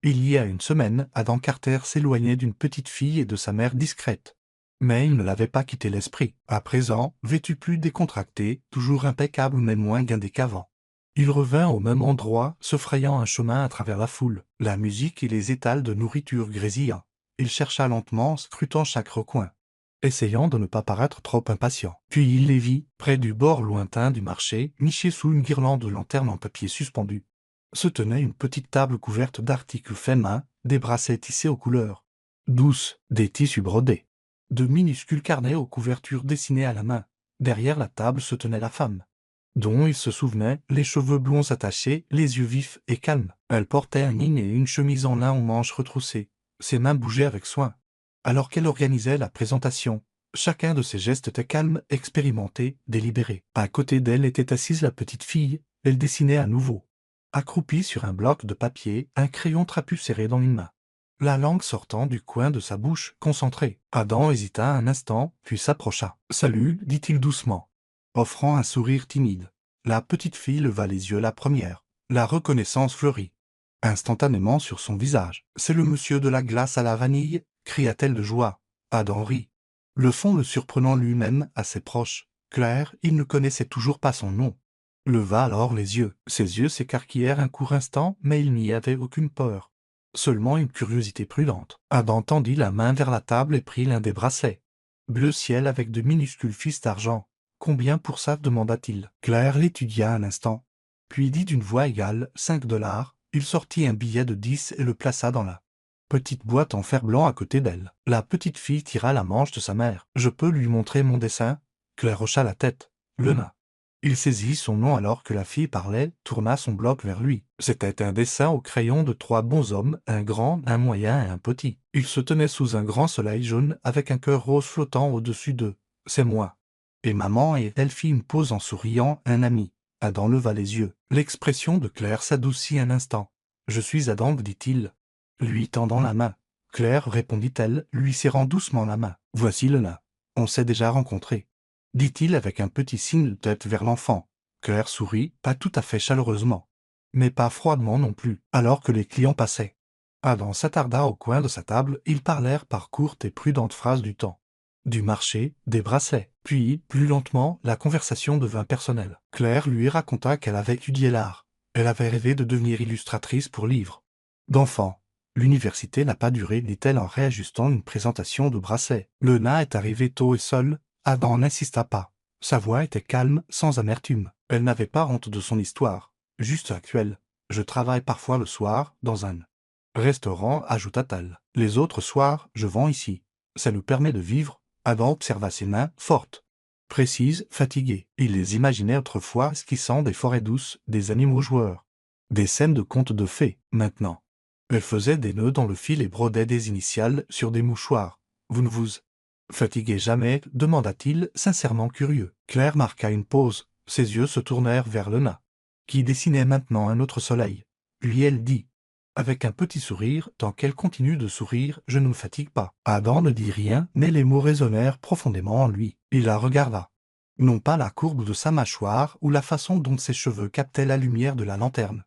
Il y a une semaine, Adam Carter s'éloignait d'une petite fille et de sa mère discrète. Mais il ne l'avait pas quitté l'esprit. À présent, vêtu plus décontracté, toujours impeccable mais moins guindé qu'avant. Il revint au même endroit, se frayant un chemin à travers la foule, la musique et les étals de nourriture grésillant. Il chercha lentement, scrutant chaque recoin, essayant de ne pas paraître trop impatient. Puis il les vit, près du bord lointain du marché, nichés sous une guirlande de lanternes en papier suspendu. Se tenait une petite table couverte d'articles faits main, des bracelets tissés aux couleurs douces, des tissus brodés, de minuscules carnets aux couvertures dessinées à la main. Derrière la table se tenait la femme, dont il se souvenait, les cheveux blonds attachés, les yeux vifs et calmes. Elle portait un jean et une chemise en lin aux manches retroussées. Ses mains bougeaient avec soin, alors qu'elle organisait la présentation. Chacun de ses gestes était calme, expérimenté, délibéré. À côté d'elle était assise la petite fille, elle dessinait à nouveau. Accroupie sur un bloc de papier, un crayon trapu serré dans une main, la langue sortant du coin de sa bouche, concentrée. Adam hésita un instant, puis s'approcha. « Salut », dit-il doucement, offrant un sourire timide. La petite fille leva les yeux la première. La reconnaissance fleurit instantanément sur son visage. « C'est le monsieur de la glace à la vanille » cria-t-elle de joie. Adam rit, le fond le surprenant lui-même assez proche. Claire, il ne connaissait toujours pas son nom. Leva alors les yeux. Ses yeux s'écarquillèrent un court instant, mais il n'y avait aucune peur, seulement une curiosité prudente. Adam tendit la main vers la table et prit l'un des bracelets. Bleu ciel avec de minuscules fils d'argent. « Combien pour ça ?» demanda-t-il. Claire l'étudia un instant, puis dit d'une voix égale, « 5 $. » Il sortit un billet de 10 et le plaça dans la petite boîte en fer blanc à côté d'elle. La petite fille tira la manche de sa mère. « Je peux lui montrer mon dessin ?» Claire hocha la tête. « Le nain. » Il saisit son nom alors que la fille parlait, tourna son bloc vers lui. C'était un dessin au crayon de 3 bonshommes, un grand, un moyen et un petit. Ils se tenaient sous un grand soleil jaune avec un cœur rose flottant au-dessus d'eux. « C'est moi. Et maman » et elle fit une pause en souriant, « un ami. » Adam leva les yeux. L'expression de Claire s'adoucit un instant. « Je suis Adam » dit-il, lui tendant la main. Claire, répondit-elle, lui serrant doucement la main. « Voici le nain. On s'est déjà rencontrés, » dit-il avec un petit signe de tête vers l'enfant. Claire sourit, pas tout à fait chaleureusement, mais pas froidement non plus, alors que les clients passaient. Adam s'attarda au coin de sa table, ils parlèrent par courtes et prudentes phrases du temps, du marché, des bracelets. Puis, plus lentement, la conversation devint personnelle. Claire lui raconta qu'elle avait étudié l'art. Elle avait rêvé de devenir illustratrice pour livres d'enfants. L'université n'a pas duré, dit-elle en réajustant une présentation de bracelets. Le nain est arrivé tôt et seul. Adam n'insista pas. Sa voix était calme, sans amertume. Elle n'avait pas honte de son histoire, juste actuelle. « Je travaille parfois le soir, dans un restaurant » ajouta-t-elle. « Les autres soirs, je vends ici. Ça nous permet de vivre. » Adam observa ses mains, fortes, précises, fatiguées. Il les imaginait autrefois esquissant des forêts douces, des animaux joueurs, des scènes de contes de fées. Maintenant, elle faisait des nœuds dans le fil et brodait des initiales sur des mouchoirs. « Vous ne vous fatiguez jamais ?» demanda-t-il, sincèrement curieux. Claire marqua une pause. Ses yeux se tournèrent vers le nain, qui dessinait maintenant un autre soleil. Puis elle dit, avec un petit sourire, tant qu'elle continue de sourire, « Je ne me fatigue pas. » Adam ne dit rien, mais les mots résonnèrent profondément en lui. Il la regarda. Non pas la courbe de sa mâchoire ou la façon dont ses cheveux captaient la lumière de la lanterne,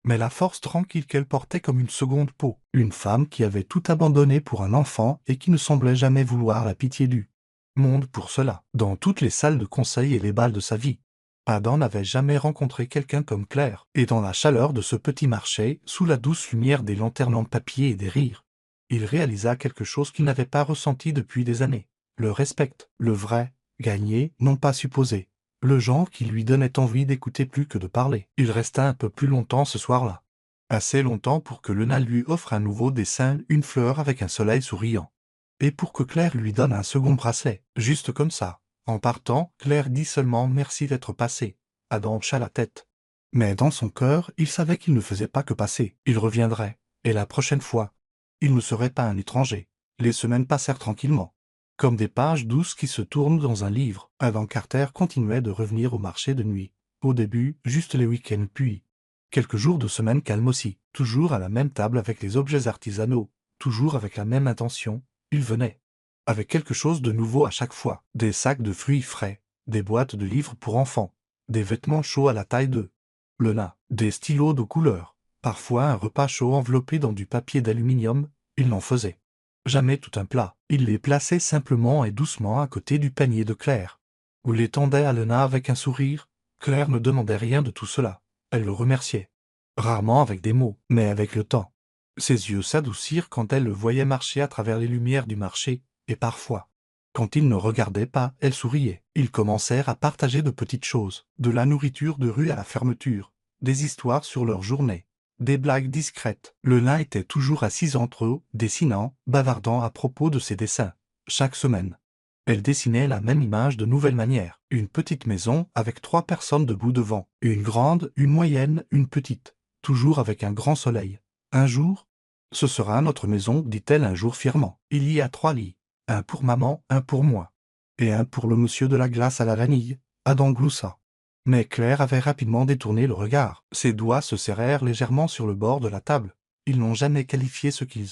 mais la force tranquille qu'elle portait comme une seconde peau. Une femme qui avait tout abandonné pour un enfant et qui ne semblait jamais vouloir la pitié du monde pour cela. Dans toutes les salles de conseil et les bals de sa vie, Adam n'avait jamais rencontré quelqu'un comme Claire. Et dans la chaleur de ce petit marché, sous la douce lumière des lanternes en papier et des rires, il réalisa quelque chose qu'il n'avait pas ressenti depuis des années. Le respect, le vrai, gagné, non pas supposé. Le genre qui lui donnait envie d'écouter plus que de parler. Il resta un peu plus longtemps ce soir-là. Assez longtemps pour que le nain lui offre un nouveau dessin, une fleur avec un soleil souriant. Et pour que Claire lui donne un second bracelet. Juste comme ça. En partant, Claire dit seulement « Merci d'être passé ». Adam hocha la tête. Mais dans son cœur, il savait qu'il ne faisait pas que passer. Il reviendrait. Et la prochaine fois, il ne serait pas un étranger. Les semaines passèrent tranquillement, comme des pages douces qui se tournent dans un livre. Adam Carter continuait de revenir au marché de nuit. Au début, juste les week-ends, puis quelques jours de semaine calmes aussi. Toujours à la même table avec les objets artisanaux. Toujours avec la même intention. Il venait avec quelque chose de nouveau à chaque fois. Des sacs de fruits frais, des boîtes de livres pour enfants, des vêtements chauds à la taille de le nain, des stylos de couleur, Parfois un repas chaud enveloppé dans du papier d'aluminium, il n'en faisait jamais tout un plat. Il les plaçait simplement et doucement à côté du panier de Claire. Ou les tendait à Lena avec un sourire. Claire ne demandait rien de tout cela. Elle le remerciait. Rarement avec des mots, mais avec le temps. Ses yeux s'adoucirent quand elle le voyait marcher à travers les lumières du marché, et parfois, quand il ne regardait pas, elle souriait. Ils commencèrent à partager de petites choses, de la nourriture de rue à la fermeture, des histoires sur leur journée, des blagues discrètes. Le nain était toujours assis entre eux, dessinant, bavardant à propos de ses dessins. Chaque semaine, elle dessinait la même image de nouvelle manière. Une petite maison avec 3 personnes debout devant. Une grande, une moyenne, une petite. Toujours avec un grand soleil. Un jour, ce sera notre maison, dit-elle un jour fièrement. Il y a 3 lits. Un pour maman, un pour moi. Et un pour le monsieur de la glace à la vanille. Adam gloussa. Mais Claire avait rapidement détourné le regard. Ses doigts se serrèrent légèrement sur le bord de la table. Ils n'ont jamais qualifié ce qu'ils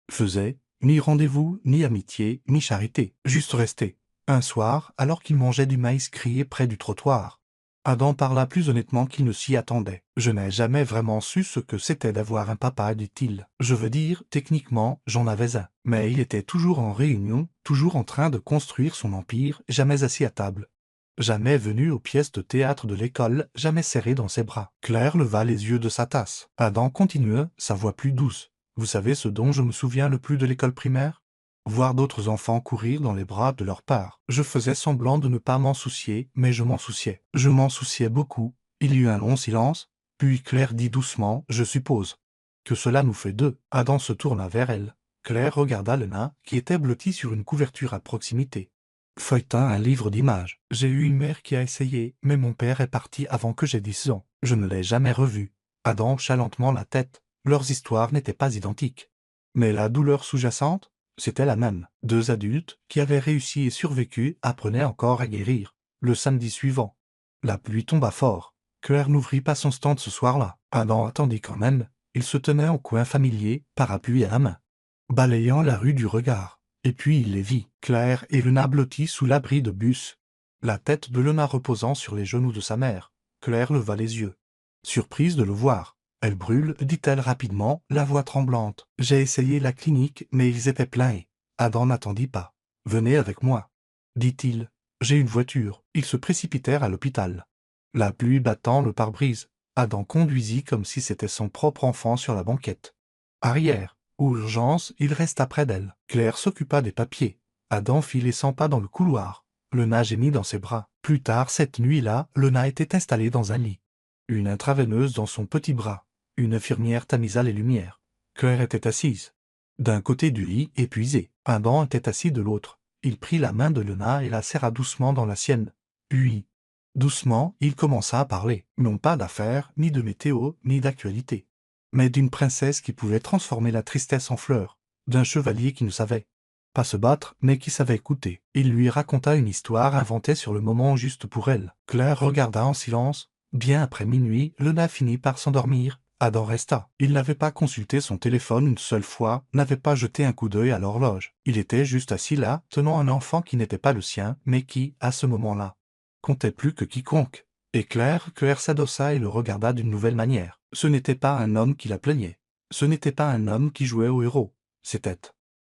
faisaient, ni rendez-vous, ni amitié, ni charité, juste rester. Un soir, alors qu'il mangeait du maïs grillé près du trottoir, Adam parla plus honnêtement qu'il ne s'y attendait. « Je n'ai jamais vraiment su ce que c'était d'avoir un papa, dit-il. Je veux dire, techniquement, j'en avais un. Mais il était toujours en réunion, toujours en train de construire son empire, jamais assis à table. Jamais venu aux pièces de théâtre de l'école, jamais serré dans ses bras. » Claire leva les yeux de sa tasse. Adam continua, sa voix plus douce. « Vous savez ce dont je me souviens le plus de l'école primaire ? Voir d'autres enfants courir dans les bras de leur part. Je faisais semblant de ne pas m'en soucier, mais je m'en souciais. Je m'en souciais beaucoup. » Il y eut un long silence, puis Claire dit doucement « Je suppose que cela nous fait deux. » Adam se tourna vers elle. Claire regarda le nain, qui était blotti sur une couverture à proximité. Feuilletant un livre d'images. « J'ai eu une mère qui a essayé, mais mon père est parti avant que j'aie 10 ans. Je ne l'ai jamais revu. » Adam hocha lentement la tête. Leurs histoires n'étaient pas identiques. Mais la douleur sous-jacente, c'était la même. 2 adultes, qui avaient réussi et survécu, apprenaient encore à guérir. Le samedi suivant, la pluie tomba fort. Claire n'ouvrit pas son stand ce soir-là. Adam attendit quand même. Il se tenait au coin familier, parapluie à la main, balayant la rue du regard. Et puis il les vit, Claire et Lena blottis sous l'abri de bus. La tête de Lena reposant sur les genoux de sa mère. Claire leva les yeux, surprise de le voir. « Elle brûle, dit-elle rapidement, la voix tremblante. J'ai essayé la clinique, mais ils étaient pleins et... » Adam n'attendit pas. « Venez avec moi, dit-il. J'ai une voiture. » Ils se précipitèrent à l'hôpital. La pluie battant le pare-brise, Adam conduisit comme si c'était son propre enfant sur la banquette arrière. Urgence, il resta près d'elle. Claire s'occupa des papiers. Adam fit les 100 pas dans le couloir. Lena gémit dans ses bras. Plus tard cette nuit-là, Lena était installée dans un lit. Une intraveineuse dans son petit bras. Une infirmière tamisa les lumières. Claire était assise d'un côté du lit, épuisée. Adam était assis de l'autre. Il prit la main de Lena et la serra doucement dans la sienne. Puis, doucement, il commença à parler. Non pas d'affaires, ni de météo, ni d'actualité, mais d'une princesse qui pouvait transformer la tristesse en fleurs, d'un chevalier qui ne savait pas se battre, mais qui savait écouter. Il lui raconta une histoire inventée sur le moment juste pour elle. Claire regarda en silence. Bien après minuit, Lena finit par s'endormir. Adam resta. Il n'avait pas consulté son téléphone une seule fois, n'avait pas jeté un coup d'œil à l'horloge. Il était juste assis là, tenant un enfant qui n'était pas le sien, mais qui, à ce moment-là, comptait plus que quiconque. Et Claire s'adossa et le regarda d'une nouvelle manière. Ce n'était pas un homme qui la plaignait. Ce n'était pas un homme qui jouait au héros. C'était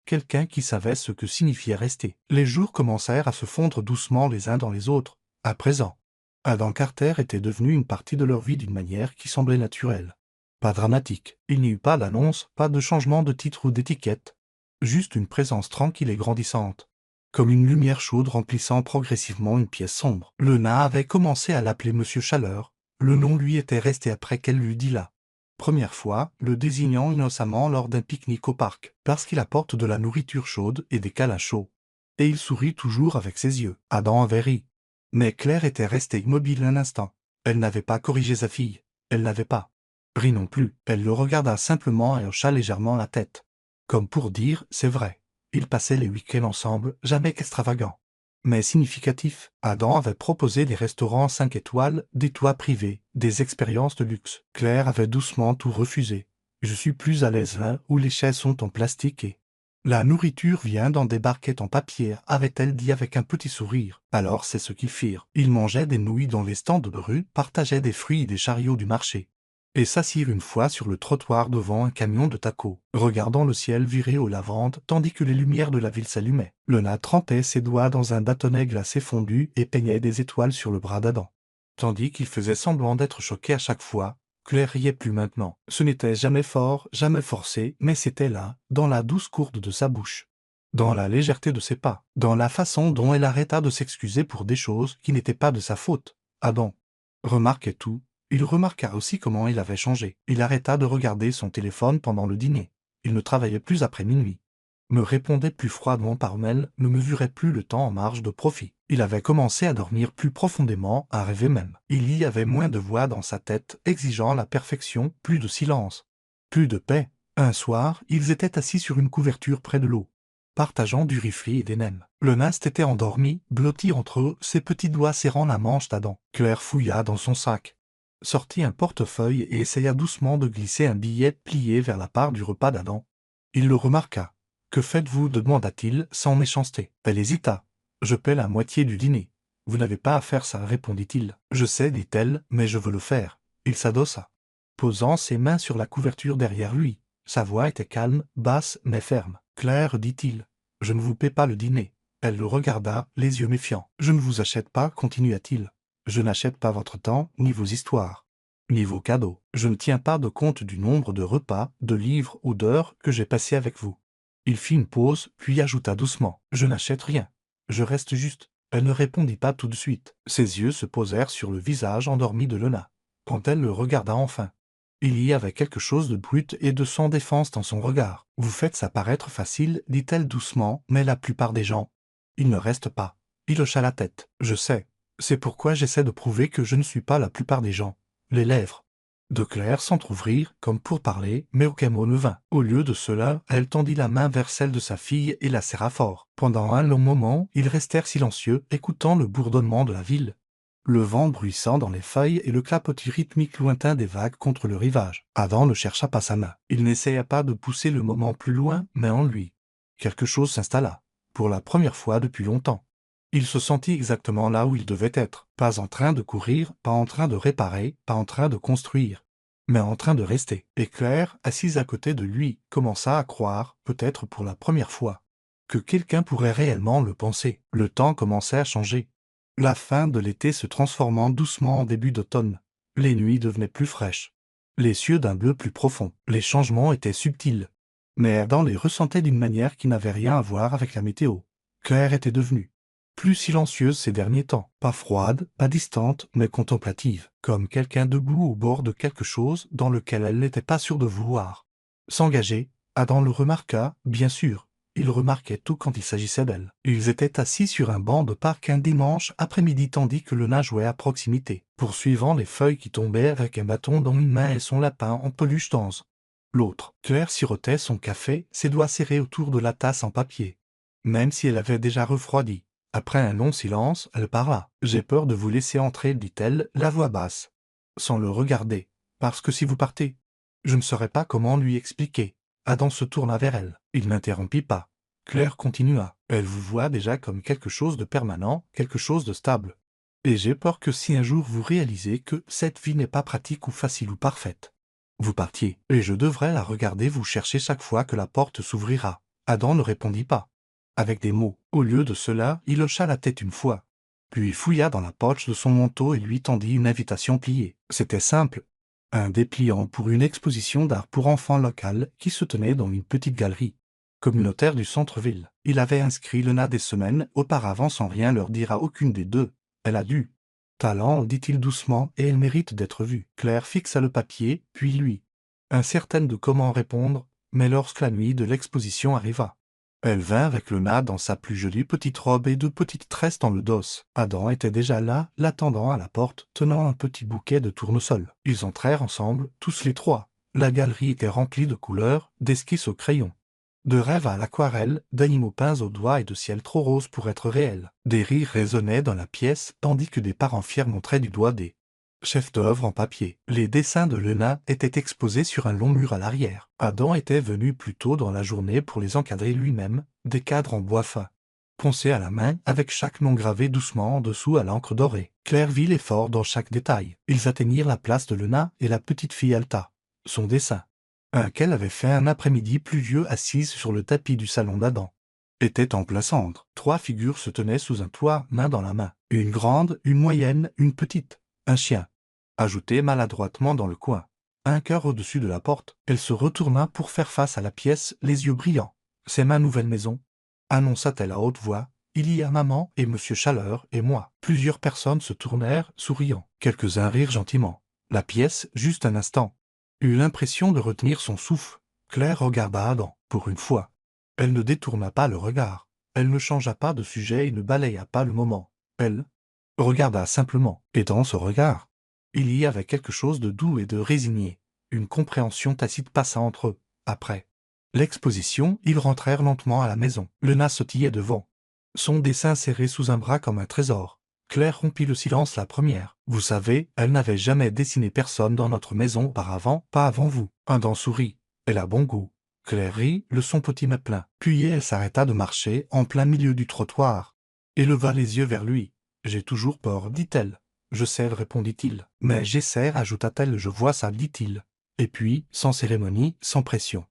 quelqu'un qui savait ce que signifiait rester. Les jours commencèrent à se fondre doucement les uns dans les autres. À présent, Adam Carter était devenu une partie de leur vie d'une manière qui semblait naturelle. Pas dramatique. Il n'y eut pas d'annonce, pas de changement de titre ou d'étiquette. Juste une présence tranquille et grandissante, comme une lumière chaude remplissant progressivement une pièce sombre. Lena avait commencé à l'appeler Monsieur Chaleur. Le nom lui était resté après qu'elle l'eût dit la première fois, le désignant innocemment lors d'un pique-nique au parc, parce qu'il apporte de la nourriture chaude et des câlins chauds. Et il sourit toujours avec ses yeux. Adam avait ri. Mais Claire était restée immobile un instant. Elle n'avait pas corrigé sa fille. Elle n'avait pas ri non plus. Elle le regarda simplement et hocha légèrement la tête. Comme pour dire, c'est vrai. Ils passaient les week-ends ensemble, jamais qu'extravagants, mais significatif. Adam avait proposé des restaurants 5 étoiles, des toits privés, des expériences de luxe. Claire avait doucement tout refusé. Je suis plus à l'aise là où les chaises sont en plastique et la nourriture vient dans des barquettes en papier, avait-elle dit avec un petit sourire. Alors c'est ce qu'ils firent. Ils mangeaient des nouilles dans les stands de rue, partageaient des fruits et des chariots du marché. et s'assirent une fois sur le trottoir devant un camion de tacos, regardant le ciel viré aux lavandes tandis que les lumières de la ville s'allumaient. Lena trempait ses doigts dans un bâtonnet glacé fondu et peignait des étoiles sur le bras d'Adam. Tandis qu'il faisait semblant d'être choqué à chaque fois, Claire riait plus maintenant. Ce n'était jamais fort, jamais forcé, mais c'était là, dans la douce courbe de sa bouche, dans la légèreté de ses pas, dans la façon dont elle arrêta de s'excuser pour des choses qui n'étaient pas de sa faute. Adam remarquait tout. Il remarqua aussi comment il avait changé. Il arrêta de regarder son téléphone pendant le dîner. Il ne travaillait plus après minuit. Me répondait plus froidement par mail, ne mesurait plus le temps en marge de profit. Il avait commencé à dormir plus profondément, à rêver même. Il y avait moins de voix dans sa tête, exigeant la perfection, plus de silence, plus de paix. Un soir, ils étaient assis sur une couverture près de l'eau, partageant du riz frit et des nems. Le naste était endormi, blotti entre eux, ses petits doigts serrant la manche d'Adam. Claire fouilla dans son sac, sortit un portefeuille et essaya doucement de glisser un billet plié vers la part du repas d'Adam. Il le remarqua. « Que faites-vous » demanda-t-il, sans méchanceté. Elle hésita. « Je paie la moitié du dîner. »« Vous n'avez pas à faire ça, répondit-il. »« Je sais, dit-elle, mais je veux le faire. » Il s'adossa, posant ses mains sur la couverture derrière lui. Sa voix était calme, basse, mais ferme. « Claire, dit-il, je ne vous paie pas le dîner. » Elle le regarda, les yeux méfiants. « Je ne vous achète pas, continua-t-il. Je n'achète pas votre temps, ni vos histoires, ni vos cadeaux. Je ne tiens pas de compte du nombre de repas, de livres ou d'heures que j'ai passés avec vous. » Il fit une pause, puis ajouta doucement. « Je n'achète rien. Je reste juste. » Elle ne répondit pas tout de suite. Ses yeux se posèrent sur le visage endormi de Lena. Quand elle le regarda enfin, il y avait quelque chose de brut et de sans défense dans son regard. « Vous faites ça paraître facile, dit-elle doucement, mais la plupart des gens, ils ne restent pas. » Il hocha la tête. « Je sais. C'est pourquoi j'essaie de prouver que je ne suis pas la plupart des gens. » Les lèvres de Claire s'entr'ouvrirent comme pour parler, mais aucun mot ne vint. Au lieu de cela, elle tendit la main vers celle de sa fille et la serra fort. Pendant un long moment, ils restèrent silencieux, écoutant le bourdonnement de la ville, le vent bruissant dans les feuilles et le clapotis rythmique lointain des vagues contre le rivage. Adam ne chercha pas sa main. Il n'essaya pas de pousser le moment plus loin, mais en lui, quelque chose s'installa, pour la première fois depuis longtemps. Il se sentit exactement là où il devait être, pas en train de courir, pas en train de réparer, pas en train de construire, mais en train de rester. Et Claire, assise à côté de lui, commença à croire, peut-être pour la première fois, que quelqu'un pourrait réellement le penser. Le temps commençait à changer. La fin de l'été se transformant doucement en début d'automne. Les nuits devenaient plus fraîches, les cieux d'un bleu plus profond. Les changements étaient subtils, mais Adam les ressentait d'une manière qui n'avait rien à voir avec la météo. Claire était devenue plus silencieuse ces derniers temps, pas froide, pas distante, mais contemplative, comme quelqu'un debout au bord de quelque chose dans lequel elle n'était pas sûre de vouloir s'engager. Adam le remarqua, bien sûr. Il remarquait tout quand il s'agissait d'elle. Ils étaient assis sur un banc de parc un dimanche après-midi tandis que Lena jouait à proximité, poursuivant les feuilles qui tombaient avec un bâton dans une main et son lapin en peluche dans l'autre. Claire sirotait son café, ses doigts serrés autour de la tasse en papier, même si elle avait déjà refroidi. Après un long silence, elle parla. « J'ai peur de vous laisser entrer, dit-elle, la voix basse, sans le regarder, parce que si vous partez, je ne saurais pas comment lui expliquer. » Adam se tourna vers elle. Il n'interrompit pas. Claire continua. « Elle vous voit déjà comme quelque chose de permanent, quelque chose de stable. Et j'ai peur que si un jour vous réalisez que cette vie n'est pas pratique ou facile ou parfaite, vous partiez, et je devrais la regarder vous chercher chaque fois que la porte s'ouvrira. » Adam ne répondit pas avec des mots. Au lieu de cela, il hocha la tête une fois, puis fouilla dans la poche de son manteau et lui tendit une invitation pliée. C'était simple, un dépliant pour une exposition d'art pour enfants locale qui se tenait dans une petite galerie communautaire du centre-ville. Il avait inscrit Lena des semaines auparavant sans rien leur dire à aucune des deux. Elle a du talent, dit-il doucement, et elle mérite d'être vue. Claire fixa le papier, puis lui, incertaine de comment répondre, mais lorsque la nuit de l'exposition arriva, elle vint avec Lena dans sa plus jolie petite robe et deux petites tresses dans le dos. Adam était déjà là, l'attendant à la porte, tenant un petit bouquet de tournesol. Ils entrèrent ensemble, tous les trois. La galerie était remplie de couleurs, d'esquisses au crayon, de rêves à l'aquarelle, d'animaux peints au doigt et de ciel trop rose pour être réel. Des rires résonnaient dans la pièce, tandis que des parents fiers montraient du doigt des chefs-d'œuvre en papier. Les dessins de Lena étaient exposés sur un long mur à l'arrière. Adam était venu plus tôt dans la journée pour les encadrer lui-même, des cadres en bois fin, poncés à la main avec chaque nom gravé doucement en dessous à l'encre dorée. Claire vit l'effort dans chaque détail. Ils atteignirent la place de Lena et la petite fille Alta. Son dessin, qu'elle avait fait un après-midi pluvieux assise sur le tapis du salon d'Adam, était en plein centre. 3 figures se tenaient sous un toit, main dans la main. Une grande, une moyenne, une petite. Un chien, ajouté maladroitement dans le coin. Un cœur au-dessus de la porte. Elle se retourna pour faire face à la pièce, les yeux brillants. « C'est ma nouvelle maison », annonça-t-elle à haute voix. « Il y a maman et monsieur Chaleur et moi. » Plusieurs personnes se tournèrent, souriant. Quelques-uns rirent gentiment. La pièce, juste un instant, eut l'impression de retenir son souffle. Claire regarda Adam. Pour une fois, elle ne détourna pas le regard. Elle ne changea pas de sujet et ne balaya pas le moment. Elle regarda simplement. Et dans ce regard, il y avait quelque chose de doux et de résigné. Une compréhension tacite passa entre eux. Après l'exposition, ils rentrèrent lentement à la maison. Lena sautillait devant, son dessin serré sous un bras comme un trésor. Claire rompit le silence la première. « Vous savez, elle n'avait jamais dessiné personne dans notre maison auparavant, pas avant vous. » Adam sourit. « Elle a bon goût. » Claire rit, le son petit mais plein. Puis elle s'arrêta de marcher en plein milieu du trottoir et leva les yeux vers lui. « J'ai toujours peur, dit-elle. »« Je sais, répondit-il. »« Mais j'essaie, ajouta-t-elle. Je vois ça, dit-il. » Et puis, sans cérémonie, sans pression,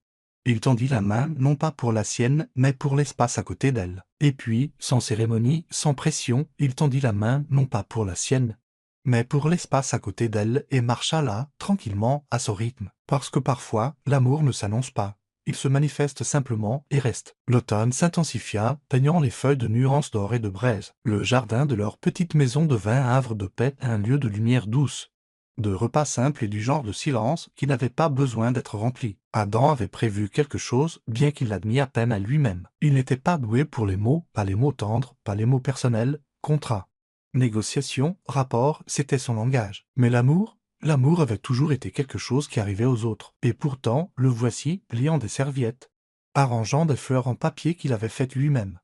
il tendit la main, non pas pour la sienne, mais pour l'espace à côté d'elle. Et puis, sans cérémonie, sans pression, il tendit la main, non pas pour la sienne, mais pour l'espace à côté d'elle, et marcha là, tranquillement, à son rythme. Parce que parfois, l'amour ne s'annonce pas. Il se manifeste simplement et reste. L'automne s'intensifia, peignant les feuilles de nuances d'or et de braise. Le jardin de leur petite maison devint un havre de paix, un lieu de lumière douce, de repas simples et du genre de silence qui n'avait pas besoin d'être rempli. Adam avait prévu quelque chose, bien qu'il l'admît à peine à lui-même. Il n'était pas doué pour les mots, pas les mots tendres, pas les mots personnels, contrat, négociation, rapport, c'était son langage. Mais l'amour avait toujours été quelque chose qui arrivait aux autres. Et pourtant, le voici, pliant des serviettes, arrangeant des fleurs en papier qu'il avait faites lui-même.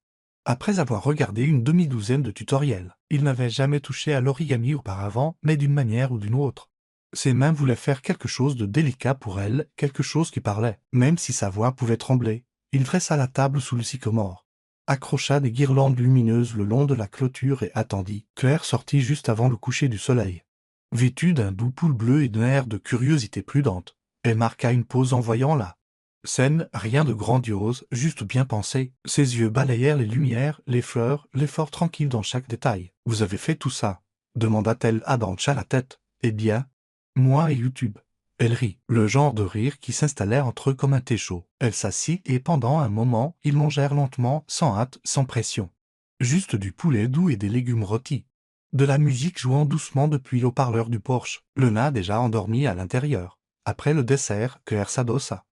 Après avoir regardé une demi-douzaine de tutoriels, il n'avait jamais touché à l'origami auparavant, mais d'une manière ou d'une autre. Ses mains voulaient faire quelque chose de délicat pour elle, quelque chose qui parlait, même si sa voix pouvait trembler. Il dressa la table sous le sycomore, accrocha des guirlandes lumineuses le long de la clôture et attendit. Claire sortit juste avant le coucher du soleil. Vêtue d'un doux pull bleu et d'un air de curiosité prudente, elle marqua une pause en voyant la scène, rien de grandiose, juste bien pensé. Ses yeux balayèrent les lumières, les fleurs, l'effort tranquille dans chaque détail. « Vous avez fait tout ça ?» demanda-t-elle à Dancha la tête. « Eh bien, moi et YouTube. » Elle rit, le genre de rire qui s'installait entre eux comme un thé chaud. Elle s'assit et pendant un moment, ils mangèrent lentement, sans hâte, sans pression. Juste du poulet doux et des légumes rôtis. De la musique jouant doucement depuis l'haut-parleur du porche. Lena déjà endormie à l'intérieur. Après le dessert, Claire s'adossa,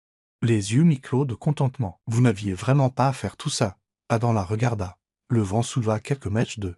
les yeux mi-clos de contentement. « Vous n'aviez vraiment pas à faire tout ça. » Adam la regarda. Le vent souleva quelques mèches de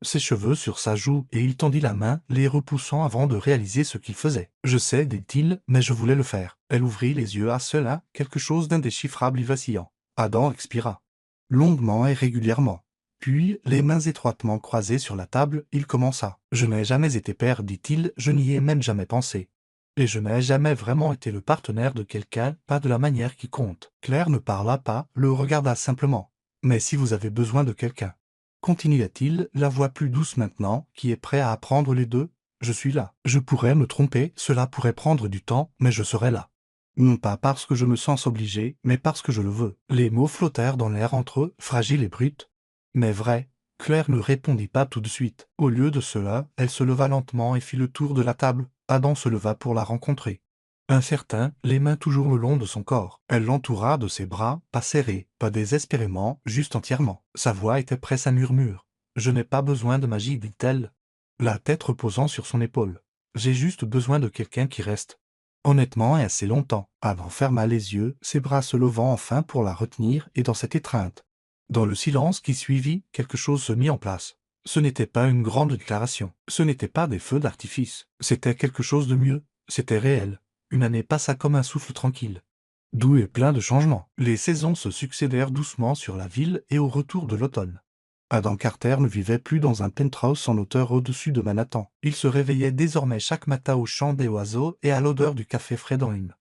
ses cheveux sur sa joue et il tendit la main, les repoussant avant de réaliser ce qu'il faisait. « Je sais, dit-il, mais je voulais le faire. » Elle ouvrit les yeux à cela, quelque chose d'indéchiffrable y vacillant. Adam expira, longuement et régulièrement. Puis, les mains étroitement croisées sur la table, il commença. « Je n'ai jamais été père, dit-il, je n'y ai même jamais pensé. Et je n'ai jamais vraiment été le partenaire de quelqu'un, pas de la manière qui compte. » Claire ne parla pas, le regarda simplement. « Mais si vous avez besoin de quelqu'un, continua-t-il, la voix plus douce maintenant, qui est prêt à apprendre les deux, je suis là. Je pourrais me tromper, cela pourrait prendre du temps, mais je serai là. Non pas parce que je me sens obligé, mais parce que je le veux. » Les mots flottèrent dans l'air entre eux, fragiles et bruts. Mais vrai. Claire ne répondit pas tout de suite. Au lieu de cela, elle se leva lentement et fit le tour de la table. Adam se leva pour la rencontrer. Incertain, les mains toujours le long de son corps. Elle l'entoura de ses bras, pas serrés, pas désespérément, juste entièrement. Sa voix était presque un murmure. « Je n'ai pas besoin de magie, dit-elle, la tête reposant sur son épaule. J'ai juste besoin de quelqu'un qui reste honnêtement et assez longtemps. » Adam ferma les yeux, ses bras se levant enfin pour la retenir et dans cette étreinte. Dans le silence qui suivit, quelque chose se mit en place. Ce n'était pas une grande déclaration. Ce n'était pas des feux d'artifice. C'était quelque chose de mieux. C'était réel. Une année passa comme un souffle tranquille, doux et plein de changements. Les saisons se succédèrent doucement sur la ville et au retour de l'automne. Adam Carter ne vivait plus dans un penthouse en hauteur au-dessus de Manhattan. Il se réveillait désormais chaque matin au chant des oiseaux et à l'odeur du café frais dans une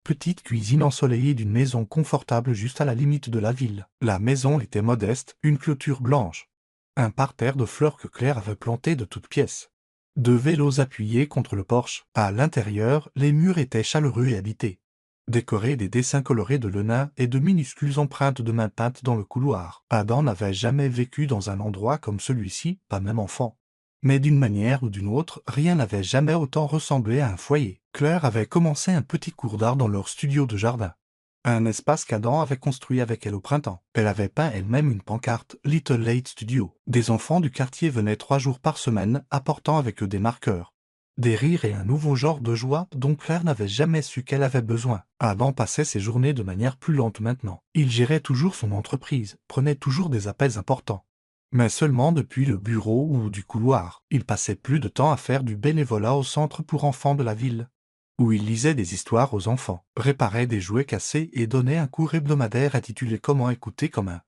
petite cuisine ensoleillée d'une maison confortable juste à la limite de la ville. La maison était modeste, une clôture blanche. Un parterre de fleurs que Claire avait planté de toutes pièces. 2 vélos appuyés contre le porche. À l'intérieur, les murs étaient chaleureux et habités. Décorés des dessins colorés de Lena et de minuscules empreintes de mains peintes dans le couloir. Adam n'avait jamais vécu dans un endroit comme celui-ci, pas même enfant. Mais d'une manière ou d'une autre, rien n'avait jamais autant ressemblé à un foyer. Claire avait commencé un petit cours d'art dans leur studio de jardin. Un espace qu'Adam avait construit avec elle au printemps. Elle avait peint elle-même une pancarte « Little Late Studio ». Des enfants du quartier venaient 3 jours par semaine, apportant avec eux des marqueurs. Des rires et un nouveau genre de joie dont Claire n'avait jamais su qu'elle avait besoin. Adam passait ses journées de manière plus lente maintenant. Il gérait toujours son entreprise, prenait toujours des appels importants. Mais seulement depuis le bureau ou du couloir. Il passait plus de temps à faire du bénévolat au centre pour enfants de la ville, où il lisait des histoires aux enfants, réparait des jouets cassés et donnait un cours hebdomadaire intitulé « Comment écouter comme un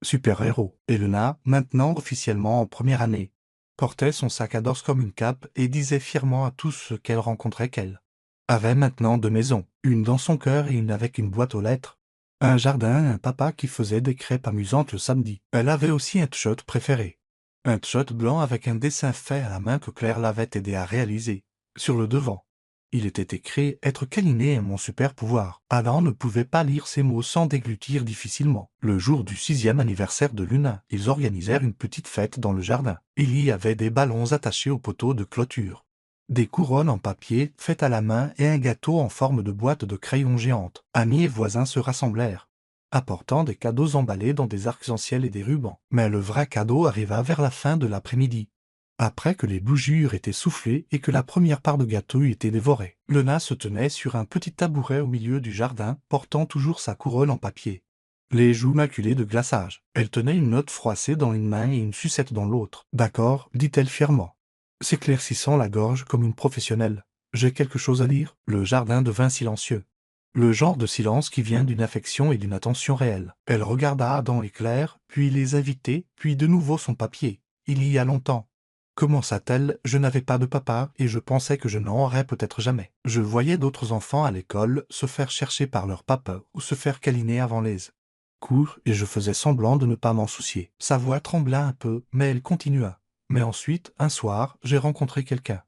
super-héros ». Elena, maintenant officiellement en première année, portait son sac à dos comme une cape et disait fièrement à tous ceux qu'elle rencontrait qu'elle avait maintenant 2 maisons, une dans son cœur et une avec une boîte aux lettres. Un jardin et un papa qui faisait des crêpes amusantes le samedi. Elle avait aussi un t-shirt préféré. Un t-shirt blanc avec un dessin fait à la main que Claire l'avait aidé à réaliser. Sur le devant, il était écrit « Être câliné est mon super pouvoir ». Adam ne pouvait pas lire ces mots sans déglutir difficilement. Le jour du 6e anniversaire de Luna, ils organisèrent une petite fête dans le jardin. Il y avait des ballons attachés aux poteaux de clôture, des couronnes en papier faites à la main et un gâteau en forme de boîte de crayons géante. Amis et voisins se rassemblèrent, apportant des cadeaux emballés dans des arcs-en-ciel et des rubans. Mais le vrai cadeau arriva vers la fin de l'après-midi, après que les bougies eurent été soufflées et que la première part de gâteau eut été dévorée. Lena se tenait sur un petit tabouret au milieu du jardin, portant toujours sa couronne en papier, les joues maculées de glaçage. Elle tenait une note froissée dans une main et une sucette dans l'autre. « D'accord, dit-elle fièrement, s'éclaircissant la gorge comme une professionnelle. J'ai quelque chose à dire. » Le jardin devint silencieux. Le genre de silence qui vient d'une affection et d'une attention réelle. Elle regarda Adam et Claire, puis les invités, puis de nouveau son papier. « Il y a longtemps. » Commença-t-elle, « je n'avais pas de papa et je pensais que je n'en aurais peut-être jamais. Je voyais d'autres enfants à l'école se faire chercher par leur papa ou se faire câliner avant les cours et je faisais semblant de ne pas m'en soucier. » Sa voix trembla un peu, mais elle continua. « Mais ensuite, un soir, j'ai rencontré quelqu'un.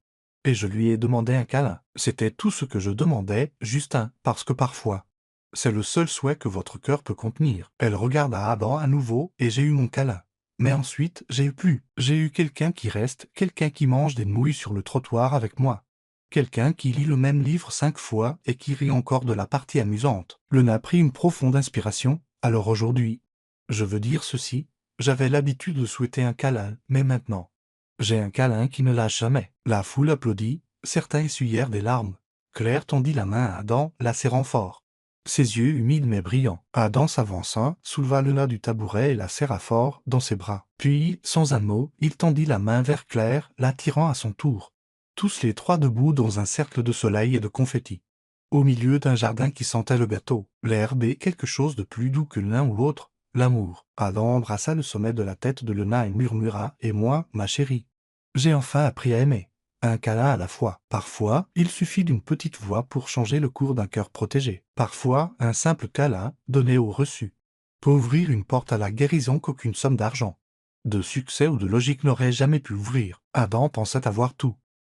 Et je lui ai demandé un câlin. C'était tout ce que je demandais, juste un, parce que parfois, c'est le seul souhait que votre cœur peut contenir. » Elle regarda Adam à nouveau et j'ai eu mon câlin. Mais ensuite, j'ai eu quelqu'un qui reste, quelqu'un qui mange des nouilles sur le trottoir avec moi. Quelqu'un qui lit le même livre 5 fois et qui rit encore de la partie amusante. Lena prit une profonde inspiration. « Alors aujourd'hui, je veux dire ceci, j'avais l'habitude de souhaiter un câlin, mais maintenant, j'ai un câlin qui ne lâche jamais. » La foule applaudit, certains essuyèrent des larmes. Claire tendit la main à Adam, la serrant fort. Ses yeux humides mais brillants. Adam s'avança, souleva Lena du tabouret et la serra fort dans ses bras. Puis, sans un mot, il tendit la main vers Claire, l'attirant à son tour. Tous les 3 debout dans un cercle de soleil et de confettis, au milieu d'un jardin qui sentait le gâteau, l'herbe et quelque chose de plus doux que l'un ou l'autre, l'amour. Adam embrassa le sommet de la tête de Lena et murmura « Et moi, ma chérie, j'ai enfin appris à aimer. » Un câlin à la fois. Parfois, il suffit d'une petite voix pour changer le cours d'un cœur protégé. Parfois, un simple câlin, donné au reçu, peut ouvrir une porte à la guérison qu'aucune somme d'argent, de succès ou de logique n'aurait jamais pu ouvrir. Adam pensait avoir tout,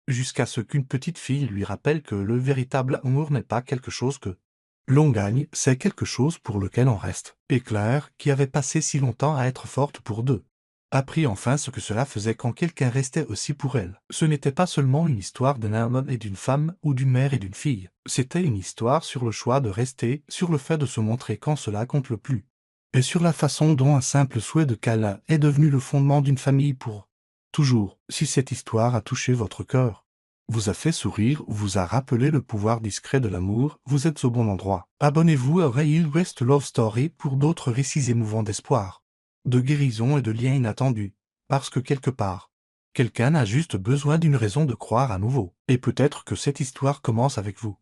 jusqu'à ce qu'une petite fille lui rappelle que le véritable amour n'est pas quelque chose que l'on gagne, c'est quelque chose pour lequel on reste. Et Claire, qui avait passé si longtemps à être forte pour deux, apprit enfin ce que cela faisait quand quelqu'un restait aussi pour elle. Ce n'était pas seulement une histoire d'un homme et d'une femme, ou d'une mère et d'une fille. C'était une histoire sur le choix de rester, sur le fait de se montrer quand cela compte le plus, et sur la façon dont un simple souhait de câlin est devenu le fondement d'une famille pour toujours. Si cette histoire a touché votre cœur, vous a fait sourire ou vous a rappelé le pouvoir discret de l'amour, vous êtes au bon endroit. Abonnez-vous à Real West Love Story pour d'autres récits émouvants d'espoir, de guérison et de liens inattendus, parce que quelque part, quelqu'un a juste besoin d'une raison de croire à nouveau. Et peut-être que cette histoire commence avec vous.